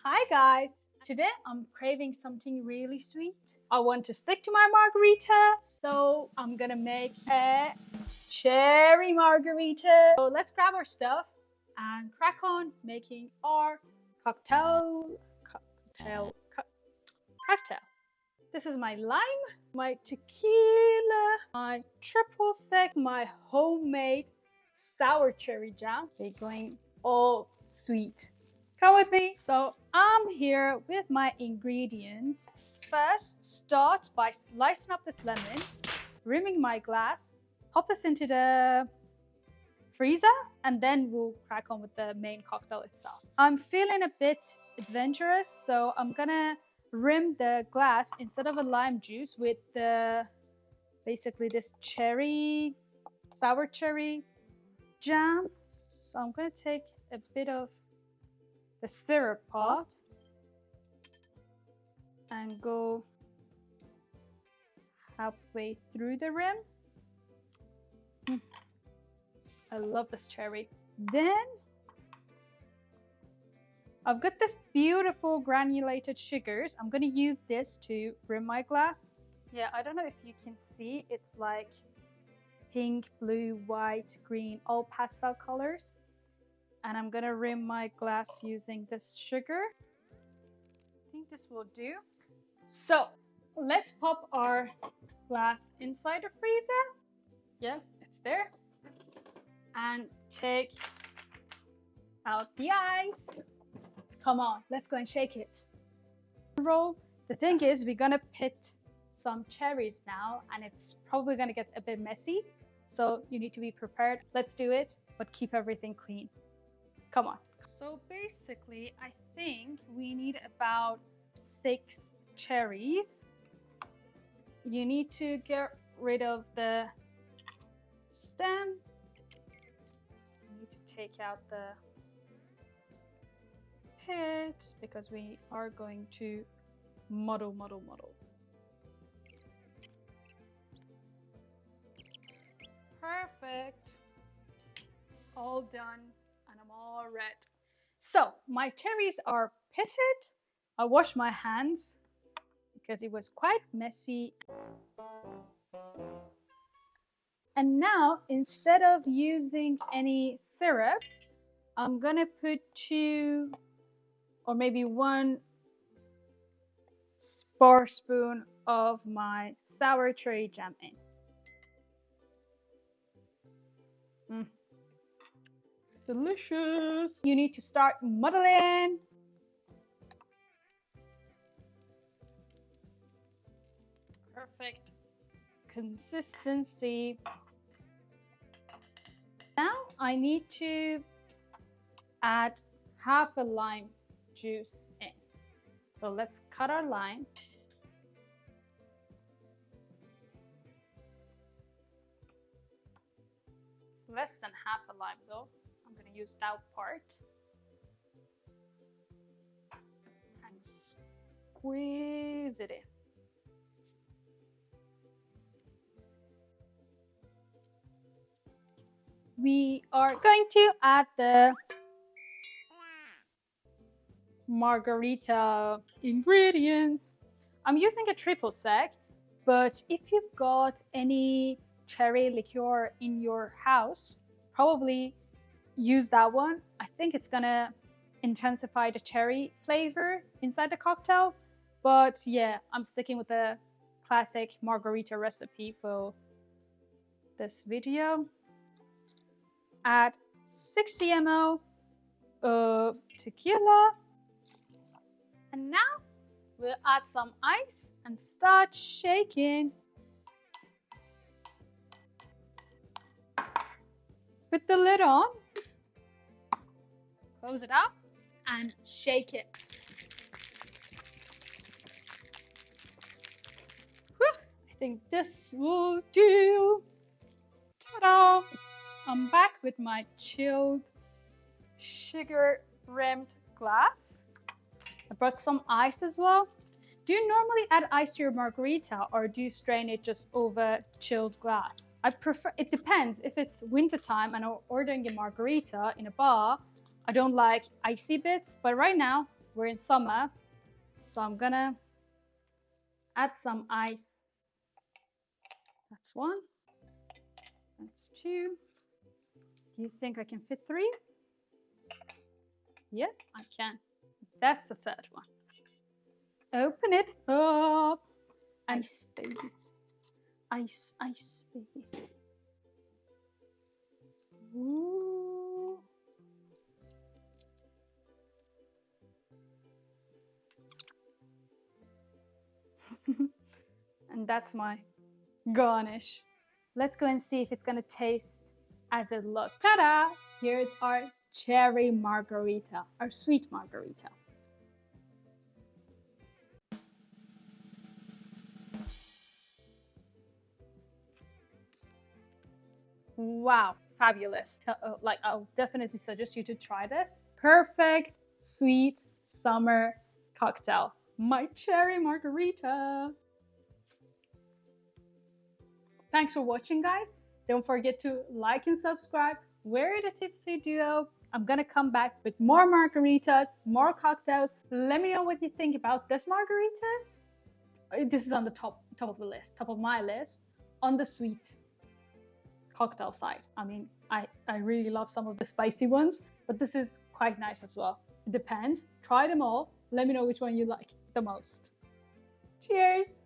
Hi guys! Today I'm craving something really sweet. I want to stick to my margarita, so I'm gonna make a cherry margarita. So let's grab our stuff and crack on making our cocktail. This is my lime, my tequila, my triple sec, my homemade sour cherry jam. We're going all sweet. Come with me. So I'm here with my ingredients. First, start by slicing up this lemon, rimming my glass, pop this into the freezer, and then we'll crack on with the main cocktail itself. I'm feeling a bit adventurous, so I'm gonna rim the glass instead of a lime juice with the basically this sour cherry jam. So I'm gonna take a bit of the syrup pot and go halfway through the rim. I love this cherry. Then I've got this beautiful granulated sugars. I'm gonna use this to rim my glass. Yeah, I don't know if you can see, it's like pink, blue, white, green, all pastel colors. And I'm gonna rim my glass using this sugar. I think this will do. So let's pop our glass inside the freezer. Yeah, it's there. And take out the ice. Come on, let's go and shake it. Roll. The thing is, we're gonna pit some cherries now, and it's probably gonna get a bit messy. So you need to be prepared. Let's do it, but keep everything clean. Come on. So basically, I think we need about 6 cherries. You need to get rid of the stem. You need to take out the pit because we are going to muddle. Perfect. All done. And I'm all red. So my cherries are pitted. I washed my hands because it was quite messy. And now, instead of using any syrups, I'm gonna put 2 or maybe 1 spoon of my sour cherry jam in. Delicious. You need to start muddling. Perfect consistency. Now I need to add half a lime juice in. So let's cut our lime. It's less than half a lime though. I'm going to use that part and squeeze it in. We are going to add the margarita ingredients. I'm using a triple sec, but if you've got any cherry liqueur in your house, probably use that one. I think it's gonna intensify the cherry flavor inside the cocktail. But yeah, I'm sticking with the classic margarita recipe for this video. Add 60 ml of tequila. And now we'll add some ice and start shaking. Put the lid on. Close it up and shake it. Whew, I think this will do. Ta-da! I'm back with my chilled sugar-rimmed glass. I brought some ice as well. Do you normally add ice to your margarita or do you strain it just over chilled glass? I prefer, it depends. If it's winter time and I'm ordering a margarita in a bar, I don't like icy bits, but right now we're in summer, so I'm gonna add some ice. That's one. That's two. Do you think I can fit three? Yeah, I can. That's the third one. Open it up. Ice, baby. Ice, ice, baby. Ooh. And that's my garnish. Let's go and see if it's gonna taste as it looks. Ta-da! Here's our cherry margarita, our sweet margarita. Wow, fabulous. Like, I'll definitely suggest you to try this. Perfect, sweet summer cocktail. My cherry margarita. Thanks for watching, guys. Don't forget to like and subscribe. We're the Tipsy Duo. I'm gonna come back with more margaritas, more cocktails. Let me know what you think about this margarita. This is on the top of the list, top of my list, on the sweet cocktail side. I mean, I really love some of the spicy ones, but this is quite nice as well. It depends. Try them all. Let me know which one you like the most. Cheers!